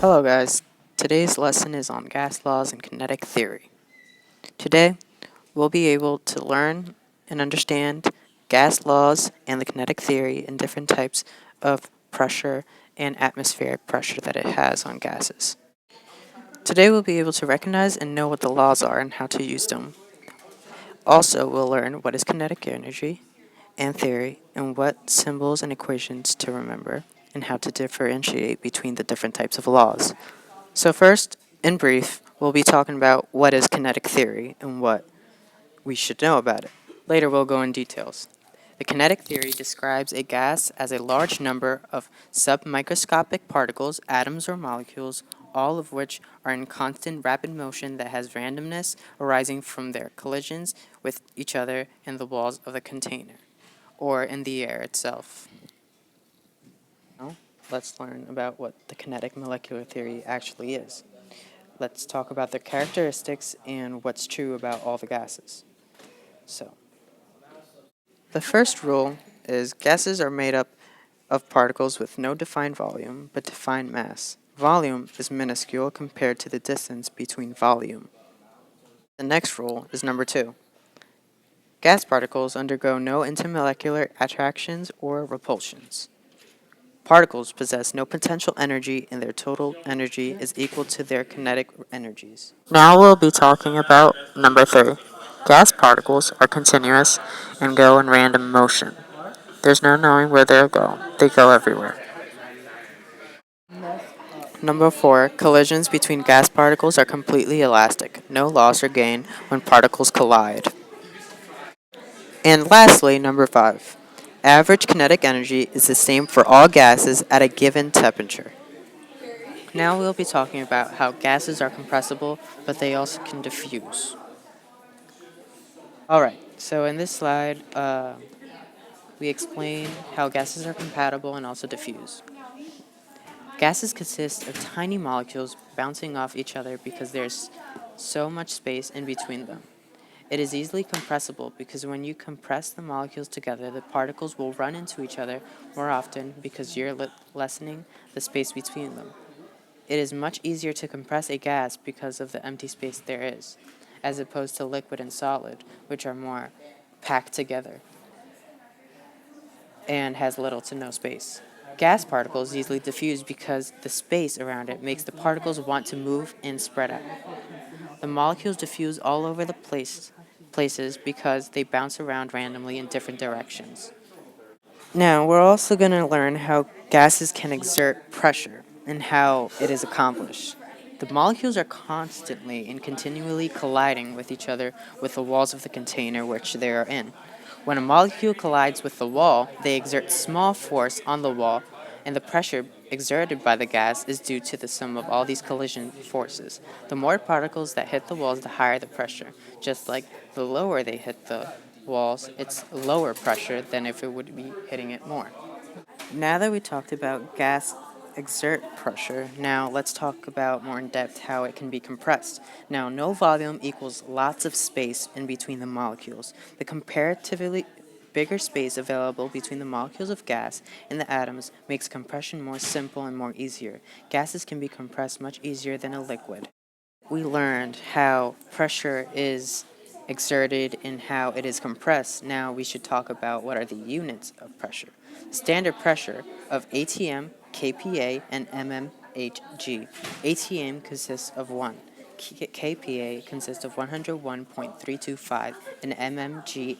Hello guys, today's lesson is on gas laws and kinetic theory. Today, we'll be able to learn and understand gas laws and the kinetic theory and different types of pressure and atmospheric pressure that it has on gases. Today we'll be able to recognize and know what the laws are and how to use them. Also, we'll learn what is kinetic energy and theory and what symbols and equations to remember and how to differentiate between the different types of laws. So first, in brief, we'll be talking about what is kinetic theory and what we should know about it. Later, we'll go in details. The kinetic theory describes a gas as a large number of submicroscopic particles, atoms, or molecules, all of which are in constant rapid motion that has randomness arising from their collisions with each other in the walls of the container, or in the air itself. Now, let's learn about what the kinetic molecular theory actually is. Let's talk about the characteristics and what's true about all the gases. So, the first rule is gases are made up of particles with no defined volume but defined mass. Volume is minuscule compared to the distance between volume. The next rule is number 2. Gas particles undergo no intermolecular attractions or repulsions. Particles possess no potential energy and their total energy is equal to their kinetic energies. Now we'll be talking about number 3. Gas particles are continuous and go in random motion. There's no knowing where they'll go. They go everywhere. Number 4. Collisions between gas particles are completely elastic. No loss or gain when particles collide. And lastly, number 5. Average kinetic energy is the same for all gases at a given temperature. Now we'll be talking about how gases are compressible, but they also can diffuse. Alright, so in this slide, we explain how gases are compatible and also diffuse. Gases consist of tiny molecules bouncing off each other because there's so much space in between them. It is easily compressible because when you compress the molecules together, the particles will run into each other more often because you're lessening the space between them. It is much easier to compress a gas because of the empty space there is, as opposed to liquid and solid, which are more packed together and has little to no space. Gas particles easily diffuse because the space around it makes the particles want to move and spread out. The molecules diffuse all over the places because they bounce around randomly in different directions. Now, we're also going to learn how gases can exert pressure and how it is accomplished. The molecules are constantly and continually colliding with each other with the walls of the container which they are in. When a molecule collides with the wall, they exert small force on the wall, and the pressure exerted by the gas is due to the sum of all these collision forces. The more particles that hit the walls, the higher the pressure. Just like the lower they hit the walls, it's lower pressure than if it would be hitting it more. Now that we talked about gas exert pressure, now let's talk about more in depth how it can be compressed. Now, no volume equals lots of space in between the molecules. The comparatively bigger space available between the molecules of gas and the atoms makes compression more simple and more easier. Gases can be compressed much easier than a liquid. We learned how pressure is exerted and how it is compressed. Now we should talk about what are the units of pressure. Standard pressure of ATM, kPa, and mmHg. ATM consists of 1. kPa consists of 101.325, and mmHg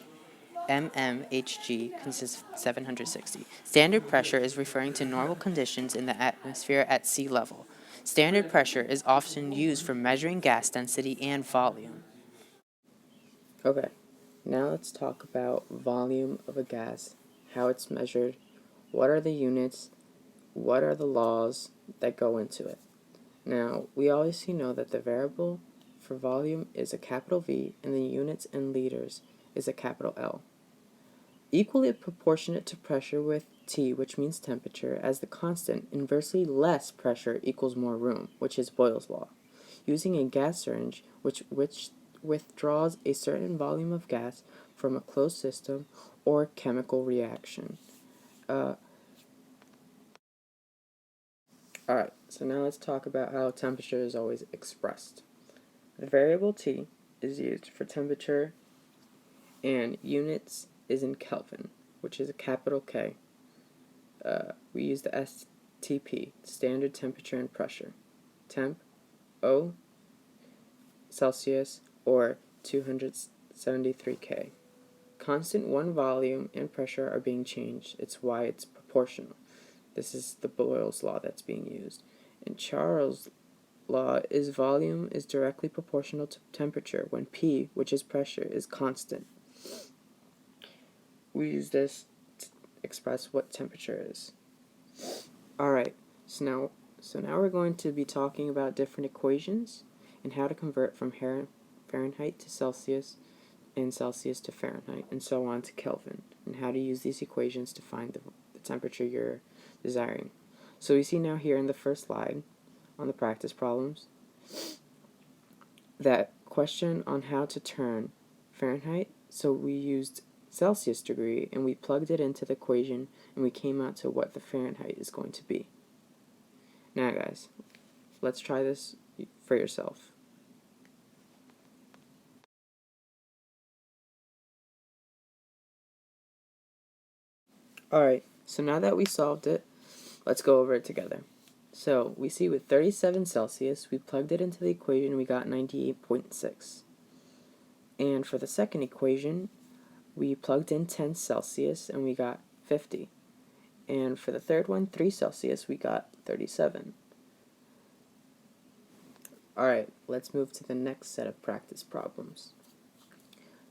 consists of 760. Standard pressure is referring to normal conditions in the atmosphere at sea level. Standard pressure is often used for measuring gas density and volume. Okay, now let's talk about volume of a gas, how it's measured, what are the units, what are the laws that go into it. Now, we obviously know that the variable for volume is a capital V and the units in liters is a capital L. Equally proportionate to pressure with T, which means temperature, as the constant, inversely less pressure equals more room, which is Boyle's law. Using a gas syringe, which withdraws a certain volume of gas from a closed system or chemical reaction. Alright, So now let's talk about how temperature is always expressed. The variable T is used for temperature, and units is in Kelvin, which is a capital K. We use the STP, standard temperature and pressure. Temp, O, Celsius, or 273 K. Constant 1 volume and pressure are being changed. It's why it's proportional. This is the Boyle's law that's being used. And Charles' law is volume is directly proportional to temperature when P, which is pressure, is constant. We use this to express what temperature is. Alright, so now we're going to be talking about different equations and how to convert from Fahrenheit to Celsius and Celsius to Fahrenheit and so on to Kelvin, and how to use these equations to find the temperature you're desiring. So we see now here in the first slide on the practice problems that question on how to turn Fahrenheit, so we used Celsius degree and we plugged it into the equation and we came out to what the Fahrenheit is going to be. Now guys, let's try this for yourself. Alright, so now that we solved it, let's go over it together. So we see with 37 Celsius, we plugged it into the equation and we got 98.6. And for the second equation, we plugged in 10 Celsius and we got 50. And for the third one, 3 Celsius, we got 37. Alright, let's move to the next set of practice problems.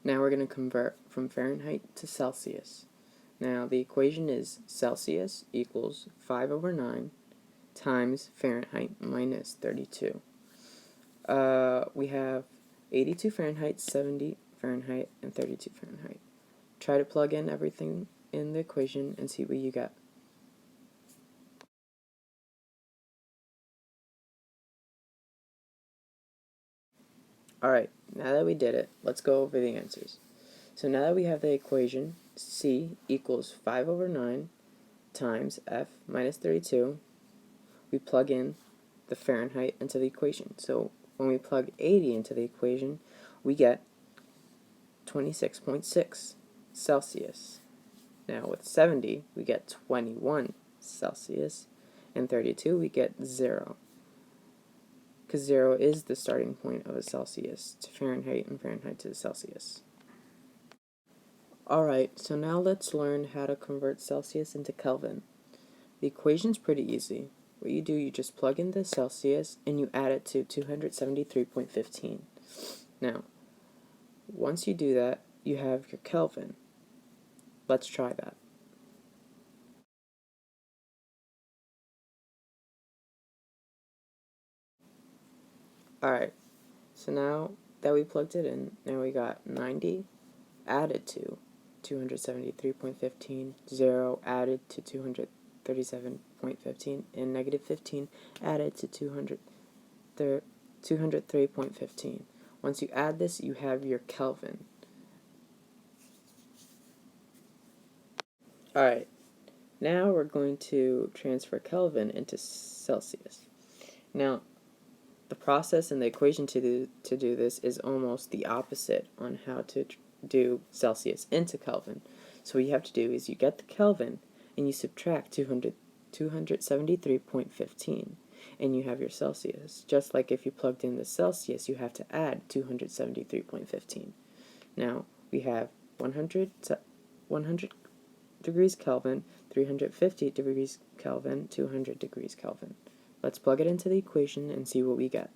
Now we're going to convert from Fahrenheit to Celsius. Now the equation is Celsius equals 5/9 times Fahrenheit minus 32. We have 82 Fahrenheit, 70 Fahrenheit, and 32 Fahrenheit. Try to plug in everything in the equation and see what you get. Alright, now that we did it, let's go over the answers. So now that we have the equation, C equals 5/9 times F minus 32, we plug in the Fahrenheit into the equation. So when we plug 80 into the equation, we get 26.6 Celsius. Now with 70, we get 21 Celsius, and 32, we get 0. Because 0 is the starting point of a Celsius to Fahrenheit and Fahrenheit to Celsius. Alright, so now let's learn how to convert Celsius into Kelvin. The equation's pretty easy. What you do, you just plug in the Celsius and you add it to 273.15. Now, once you do that, you have your Kelvin. Let's try that. Alright, so now that we plugged it in, now we got 90 added to 273.15, 0 added to 237.15, and negative 15 added to 203.15. Once you add this, you have your Kelvin. Alright, now we're going to transfer Kelvin into Celsius. Now, the process and the equation to do this is almost the opposite on how to do Celsius into Kelvin. So what you have to do is you get the Kelvin and you subtract 273.15 and you have your Celsius. Just like if you plugged in the Celsius, you have to add 273.15. Now we have 100 degrees Kelvin, 350 degrees Kelvin, 200 degrees Kelvin. Let's plug it into the equation and see what we get.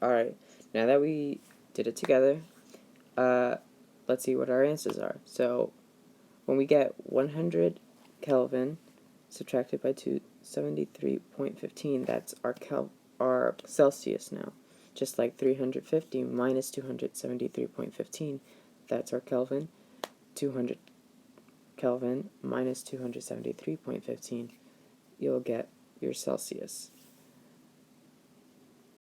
Alright, now that we did it together, let's see what our answers are. So, when we get 100 Kelvin subtracted by 273.15, that's our Celsius now. Just like 350 minus 273.15, that's our Kelvin. 200 Kelvin minus 273.15, you'll get your Celsius.